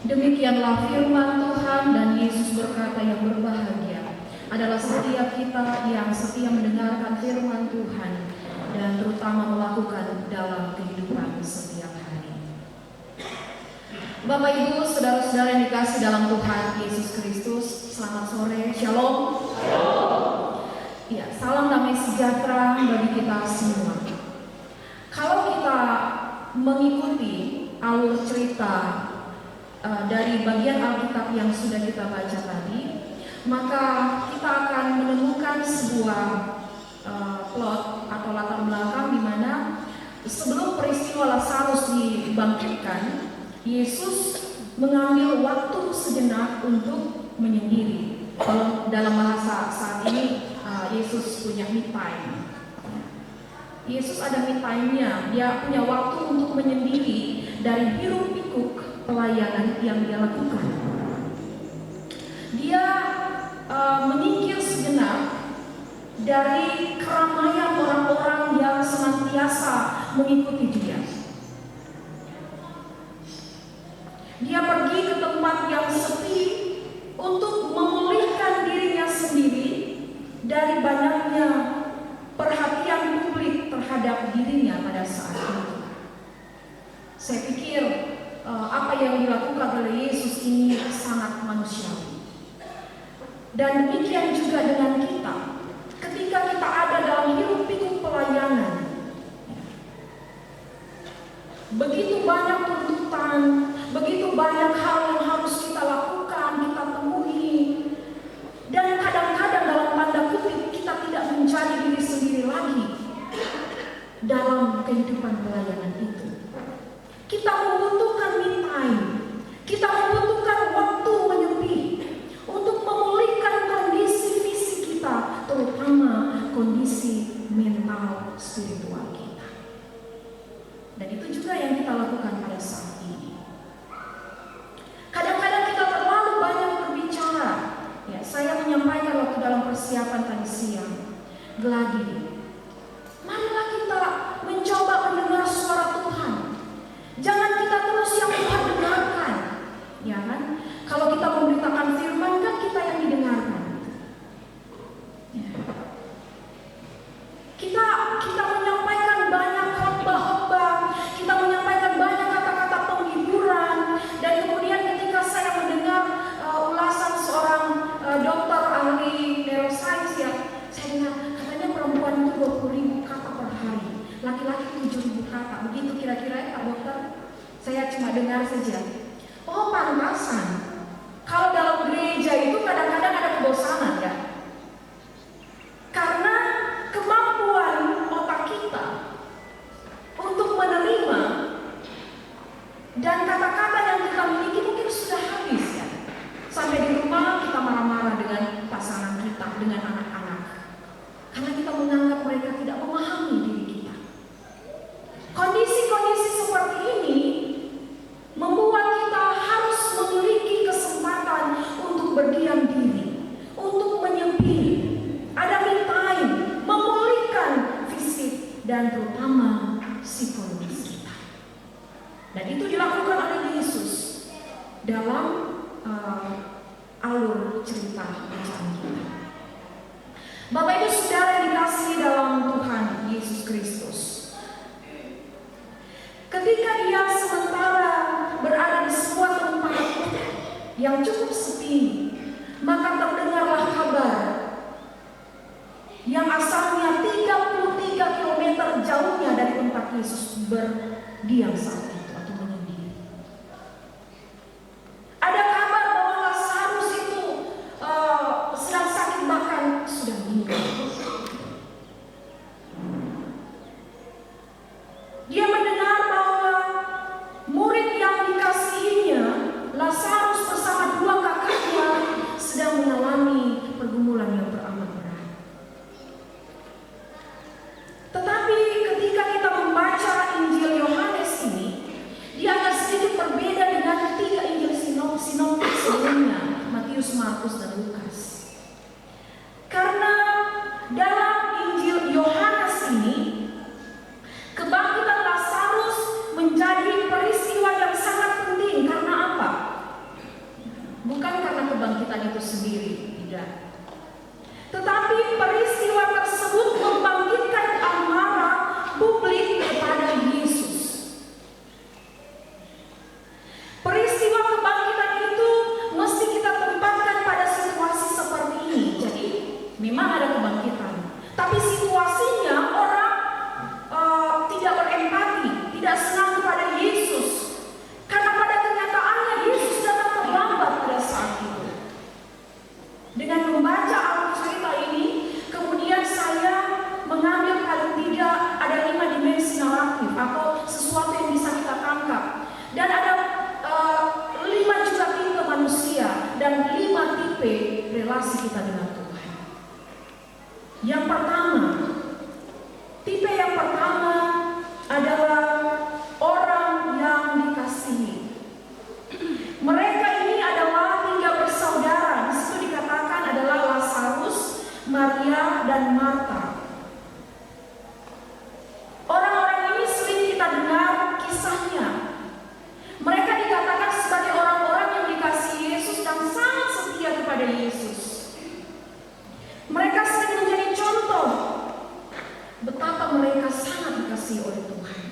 Demikianlah firman Tuhan, dan Yesus berkata yang berbahagia adalah setiap kita yang setia mendengarkan firman Tuhan dan terutama melakukan dalam kehidupan setiap hari. Bapak Ibu, saudara-saudara yang dikasih dalam Tuhan Yesus Kristus, selamat sore, shalom. Ya, salam damai sejahtera bagi kita semua. Kalau kita mengikuti alur cerita dari bagian Alkitab yang sudah kita baca tadi, maka kita akan menemukan sebuah plot atau latar belakang di mana sebelum peristiwa Lazarus dibangkitkan, Yesus mengambil waktu sejenak untuk menyendiri. Kalau dalam bahasa saat ini, Yesus punya me time. Yesus ada me time-nya, dia punya waktu untuk menyendiri dari hiruk pikuk pelayanan yang dia lakukan. Dia menyingkir sejenak dari keramaian orang-orang yang senantiasa mengikuti dia. Dia pergi ke tempat yang sepi untuk memulihkan dirinya sendiri dari banyaknya perhatian publik terhadap dirinya pada saat itu. Saya pikir apa yang dilakukan oleh Yesus ini sangat manusiawi. Dan demikian juga dengan kita. Ketika kita ada dalam hiruk pikuk pelayanan, begitu banyak tuntutan, begitu banyak hal yang harus kita lakukan, kita penuhi, dan kadang-kadang dalam tanda kutip kita tidak mencari diri sendiri lagi dalam kehidupan pelayanan itu. Kita membutuhkan me time, kita membutuhkan waktu menyepi untuk memulihkan kondisi fisik kita, terutama kondisi mental spiritual kita. Dan itu juga yang kita lakukan pada saat ini. Kadang-kadang kita terlalu banyak berbicara. Ya, saya menyampaikan waktu dalam persiapan tadi siang, Gladi, marilah kita mencoba mendengar suara Tuhan. Jangan kita terus yang Tuhan dengarkan, ya kan? Kalau kita memberitakan firman, kan kita yang didengarkan. Ya. Kita menyampaikan banyak khotbah, kita menyampaikan banyak kata-kata penghiburan, dan kemudian ketika saya mendengar ulasan seorang dokter ahli neuroscience, ya, saya dengar katanya perempuan itu 20.000 kata per hari, laki-laki 7.000 kata. Begitu kira-kira ya Pak Dokter? Saya cuma dengar saja. Oh, pantasan. Kalau dalam gereja itu kadang-kadang ada kebosanan, ya. Karena kemampuan otak kita untuk menerima dan kata-kata yang kita miliki mungkin sudah habis, ya. Sampai di rumah kita marah-marah dengan pasangan kita, dengan anak-anak, karena kita menganggap mereka tidak memahami diri kita. Kondisi-kondisi seperti ini membuat kita harus memiliki kesempatan untuk berdiam diri, untuk menyepi, ada me time, memulihkan fisik dan terutama psikologis kita. Dan itu dilakukan oleh Yesus dalam alur cerita ajaran kita. Bapak Ibu Saudara yang dikasihi dalam Tuhan Yesus Kristus, ketika dia sementara berada di sebuah tempat yang cukup sepi, maka terdengarlah kabar yang asalnya 33 km jauhnya dari tempat Yesus berdiam saat itu atau menyendiri. Ada kabar bahwa Lazarus itu sedang sakit, bahkan sudah meninggal. Dia mendengar bahwa murid yang dikasihinya, Lazarus bersama dua kakaknya, sedang mengalami pergumulan yang beramat berat. Tetapi ketika kita membaca Injil Yohanes ini, dia agak sedikit berbeda dengan ketiga Injil sinoptik sebelumnya, Matius, Markus, dan Lukas. Karena dalam Injil Yohanes ini, kebangkitan Lazarus menjadi peristiwa yang sangat penting. Karena apa? dan Marta. Orang-orang ini sering kita dengar kisahnya. Mereka dikatakan sebagai orang-orang yang dikasihi Yesus dan sangat setia kepada Yesus. Mereka sering menjadi contoh betapa mereka sangat dikasihi oleh Tuhan.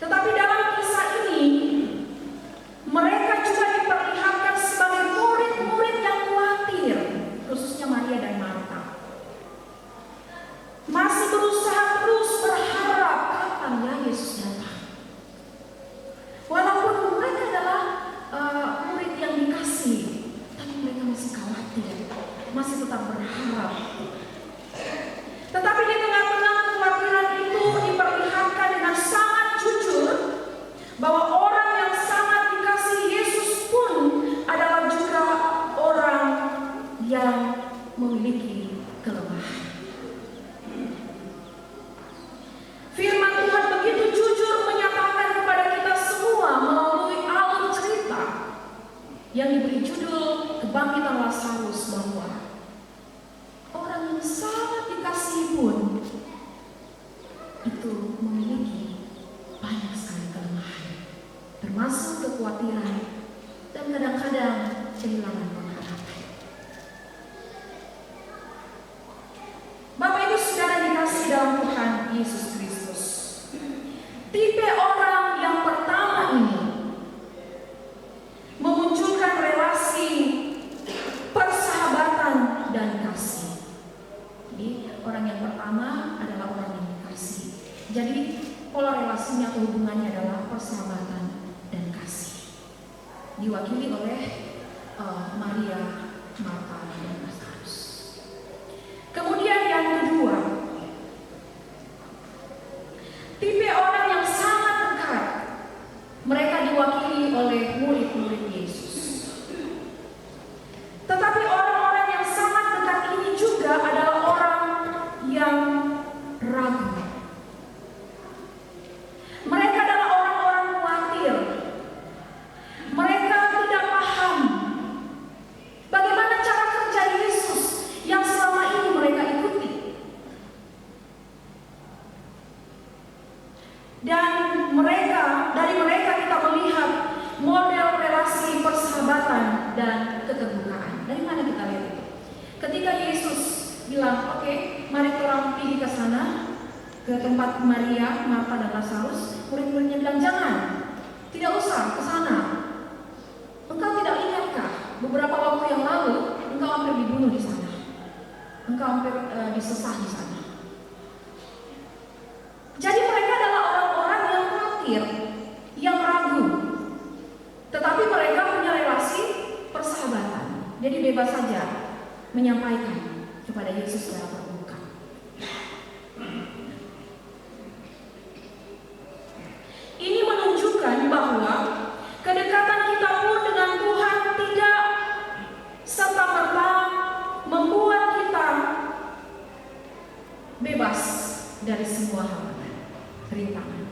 Tetapi dalam kisah ini, mereka juga diperlihatkan sebagai murid-murid yang khawatir, khususnya Maria dan Marta. Masih berusaha terus berharap kapan ya Yesus datang. Walaupun mereka adalah murid yang dikasihi, tapi mereka masih khawatir, masih tetap berharap. Tetapi di tengah-tengah kekhawatiran itu diperlihatkan dengan sangat jujur bahwa orang yang sangat dikasihi Yesus pun adalah juga orang yang memiliki kelemahan. Firman Tuhan begitu jujur menyatakan kepada kita semua melalui alur cerita yang diberi judul Kebangkitan Lazarus bahwa orang yang sangat dikasihi pun itu memiliki banyak sekali kelemahan, termasuk kekhawatiran dan kadang-kadang kehilangan pengharapan. Bapak Ibu Saudara dikasihi dalam Tuhan Yesus Kristus, tipe orang yang pertama ini memunculkan relasi persahabatan dan kasih. Jadi orang yang pertama adalah orang yang dikasihi. Jadi pola relasinya atau hubungannya adalah persahabatan dan kasih. Diwakili oleh Maria, Marta, dan Lazarus. Kemudian yang kedua, tipe orang yang sangat dekat. Mereka diwakili oleh murid-murid Yesus. Tetapi orang-orang yang sangat dekat ini juga adalah orang yang ragu. Mereka adalah orang-orang khawatir. Mereka tidak paham bagaimana cara kerja Yesus yang selama ini mereka ikuti. Dan dari mereka kita melihat model relasi persahabatan dan keterbukaan. Dari mana kita lihat itu? Ketika Yesus bilang, oke, mari orang pergi ke sana, ke tempat Maria, Marta, dan Lazarus. Murid-muridnya bilang, jangan, tidak usah ke sana. Engkau tidak ingatkah beberapa waktu yang lalu engkau hampir dibunuh di sana, engkau hampir disesah di sana. Jadi mereka adalah orang-orang yang khawatir, yang ragu. Tetapi mereka punya relasi persahabatan. Jadi bebas saja menyampaikan kepada Yesus secara terbuka. Ini menunjukkan bahwa kedekatan kita pun dengan Tuhan tidak serta-merta membuat kita bebas dari semua halangan, rintangan.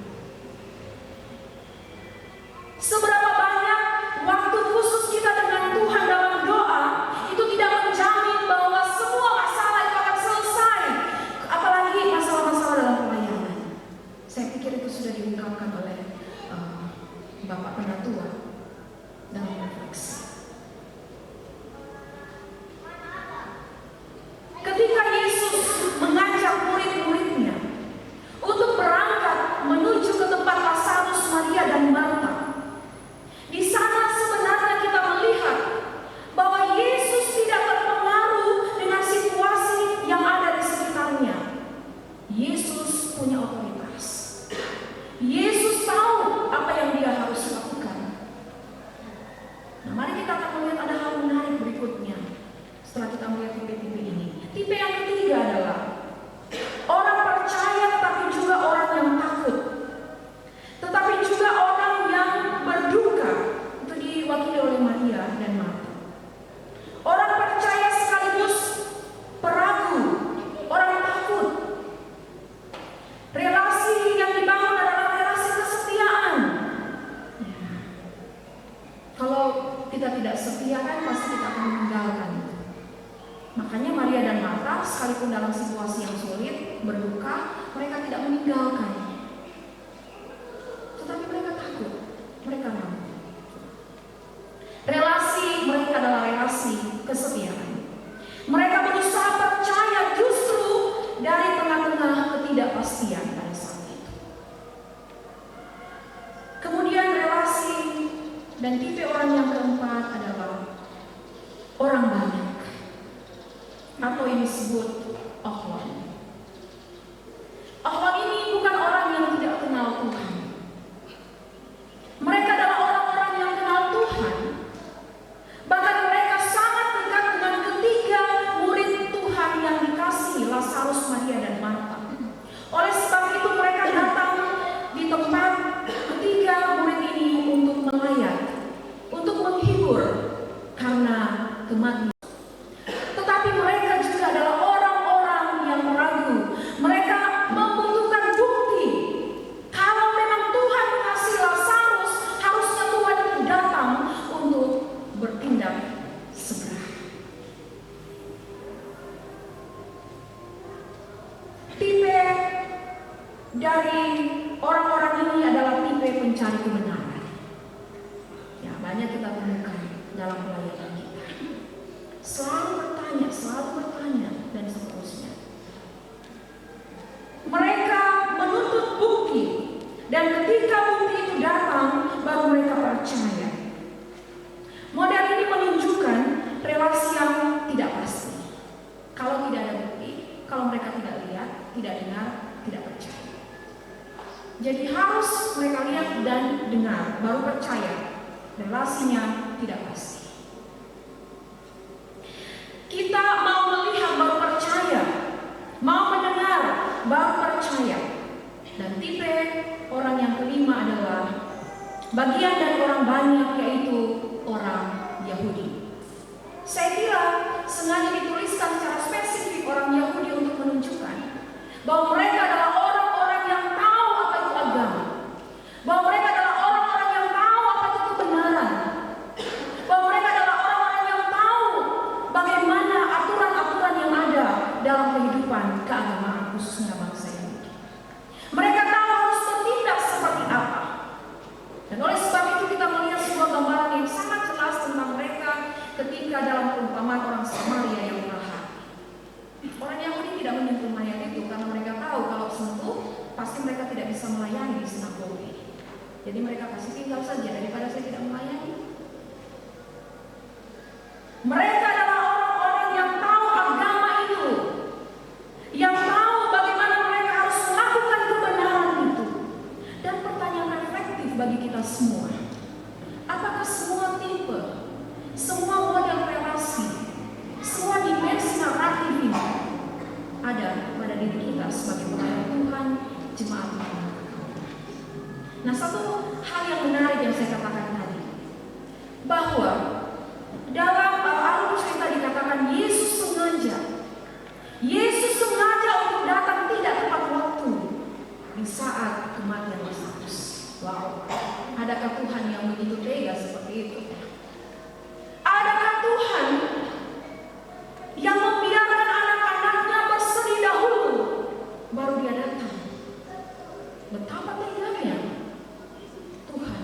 Seberapa banyak waktu khusus kita dengan Tuhan dalam doa itu tidak menjamin bahwa semua masalah itu akan selesai, apalagi masalah-masalah dalam pelayanan. Saya pikir itu sudah diungkapkan oleh Bapak Penatua dalam refleksi. Ketika Yesus mengajak murid-muridnya untuk berangkat menuju ke tempat Lazarus, Maria, dan Marta, di sana sebenarnya kita melihat bahwa Yesus tidak terpengaruh dengan situasi yang ada di sekitarnya. Yesus punya otoritas. Yesus tahu apa yang dia harus lakukan. Nah, mari kita akan melihat ada hal menarik berikutnya setelah kita melihat tipe-tipe ini. Tipe yang ketiga adalah orang percaya tetapi juga orang yang takut, tetapi juga orang yang berduka. Itu diwakili oleh Maria dan Marta. Orang percaya sekaligus peragu, orang takut. Relasi yang dibangun adalah relasi kesetiaan. Kalau kita tidak setia kan pasti kita akan meninggalkan. Makanya Maria dan Marta sekalipun dalam situasi yang sulit, berduka, mereka tidak meninggalkan. Tetapi mereka takut, mereka ragu. Relasi mereka adalah relasi kesetiaan. Mereka berusaha percaya justru dari tengah-tengah ketidakpastian pada saat itu. Kemudian relasi dan tipe orang yang keempat adalah orang banyak, atau yang disebut Ohlon. Ohlon ini bukan orang yang tidak kenal Tuhan. Mereka adalah orang-orang yang kenal Tuhan. Bahkan mereka sangat dekat dengan ketiga murid Tuhan yang dikasihi, Lazarus, Maria, dan Marta. Oleh sebab itu mereka datang di tempat ketiga murid ini untuk melayat, untuk menghibur karena kematian. Tetapi mereka juga adalah orang-orang yang ragu. Mereka membutuhkan bukti. Kalau memang Tuhan mengasihi Lazarus, harusnya Tuhan itu datang untuk bertindak segera. Tipe dari orang-orang ini adalah tipe pencari kebenaran. Ya, banyak kita temukan dalam pelayanan kita. Selalu bertanya, dan seterusnya. Mereka menuntut bukti, dan ketika bukti itu datang, baru mereka percaya. Model ini menunjukkan relasi yang tidak pasti. Kalau tidak ada bukti, kalau mereka tidak lihat, tidak dengar, tidak percaya. Jadi harus mereka lihat dan dengar, baru percaya. Relasinya tidak pasti. Kita mau melihat baru percaya, mau mendengar baru percaya. Dan tipe orang yang kelima adalah bagian dari orang banyak, yaitu orang Yahudi. Saya kira sengaja dituliskan secara spesifik orang Yahudi untuk menunjukkan bahwa mereka adalah orang-orang yang tahu apa itu agama, bahwa mereka adalah orang-orang yang tahu apa itu kebenaran, bahwa mereka adalah orang-orang yang tahu bagaimana aturan-aturan yang ada dalam kehidupan keagamaan khususnya bangsa Yahudi. Mereka tahu harus bertindak seperti apa. Dan oleh sebab itu kita melihat sebuah gambaran yang sangat jelas tentang mereka ketika dalam perumpamaan orang Samaria yang murahan. Orang Yahudi tidak menyentuh mayat itu karena mereka tahu kalau sentuh pasti mereka tidak bisa melayani di sinagoge. Jadi mereka kasih tinggal saja daripada saya tidak melayani. Mereka adalah orang-orang yang tahu agama itu, yang tahu bagaimana mereka harus melakukan kebenaran itu. Dan pertanyaan reflektif bagi kita semua, apakah semua tipe, semua model relasi, semua dimensi naratif ini ada pada diri kita sebagai pelayan Tuhan, jemaat Tuhan? Nah, satu hal yang menarik yang saya katakan tadi, bahwa dalam alur cerita dikatakan Yesus sengaja untuk datang tidak tepat waktu di saat kematian Lazarus. Wow, adakah Tuhan yang begitu tega seperti itu? Adakah Tuhan yang membiarkan anak-anaknya bersedih dahulu baru dia datang? Betapa teganya Tuhan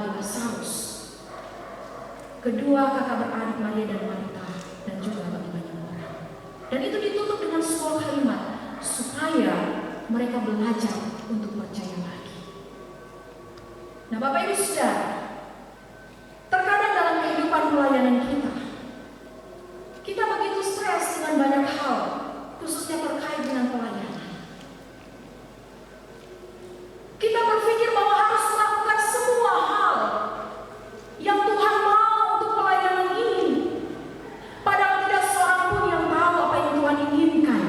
bagi Lazarus, kedua kakak beradik Maria dan Marta, dan juga bagi banyak orang. Dan itu ditutup dengan sebuah kalimat supaya mereka belajar untuk percaya lagi. Nah, Bapak Ibu Saudara, terkadang dalam kehidupan pelayanan kita begitu stres dengan banyak hal, khususnya terkait dengan pelayanan. Kita berpikir bahwa harus melakukan semua hal yang Tuhan mau untuk pelayanan ini, padahal tidak seorang pun yang tahu apa yang Tuhan inginkan.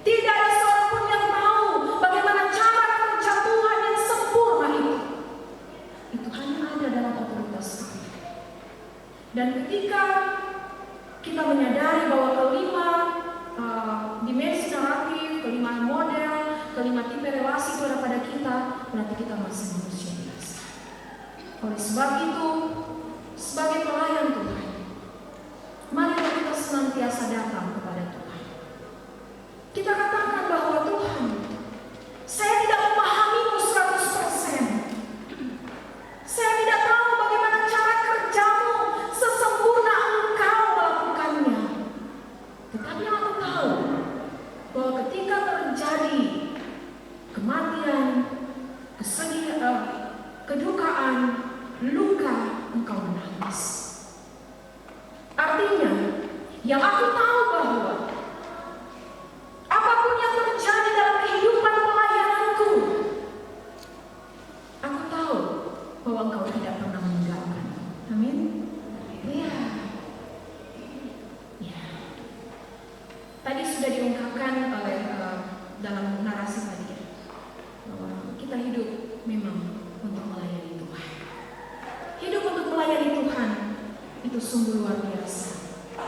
Tidak ada seorang pun yang tahu bagaimana cara kerja Tuhan yang sempurna itu. Itu hanya ada dalam otoritas Tuhan. Dan ketika kita menyadari bahwa kelima dimensi naratif, kelima model, kelima tipe relasi itu ada pada kita, berarti kita masih manusia biasa. Oleh sebab itu, sebagai pelayan Tuhan, mari kita senantiasa datang kepada Tuhan. Kita katakan bahwa Tuhan, saya tidak memahamimu 100%. Saya tidak tahu bagaimana cara kerjamu sesempurna Engkau melakukannya. Tetapi aku tahu bahwa ketika terjadi kematian, kesedihan, kedukaan, luka, Engkau menangis. Artinya, yang aku tahu bahwa apapun yang terjadi dalam kehidupan pelayananku, aku tahu bahwa Engkau tidak pernah meninggalkan. Amin. Ya. Ya. Tadi sudah diungkapkan oleh dalam narasi tadi ya, bahwa kita hidup memang untuk melayani Tuhan. Hidup untuk melayani Tuhan itu sungguh luar biasa.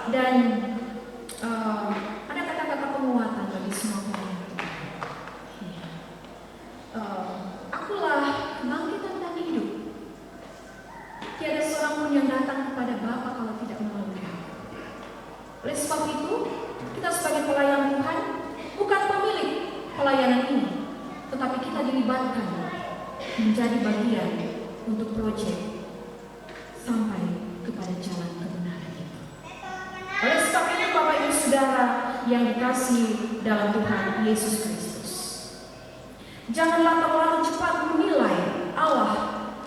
Dan ada kata-kata penguatan bagi semua pelayan Tuhan. Ya. Akulah kebangkitan dan hidup. Tiada seorang pun yang datang kepada Bapa kalau tidak melalui Aku. Oleh sebab itu, kita sebagai pelayan Tuhan bukan pemilik pelayanan ini, tetapi kita dilibatkan menjadi bagian untuk proyek sampai kepada jalan kebenaran itu. Oleh sebab itu, Bapak Ibu Saudara yang dikasihi dalam Tuhan Yesus Kristus, janganlah terlalu cepat menilai Allah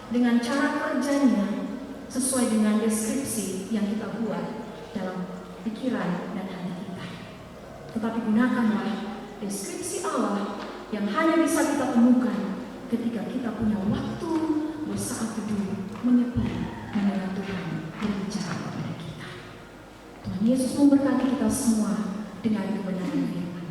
dengan cara kerjanya sesuai dengan deskripsi yang kita buat dalam pikiran dan hati kita. Tetapi gunakanlah deskripsi Allah yang hanya bisa kita temukan ketika kita punya waktu bersaat teduh, menyepi, mendengar Tuhan berbicara kepada kita. Tuhan Yesus memberkati kita semua dengan kebenaran firman.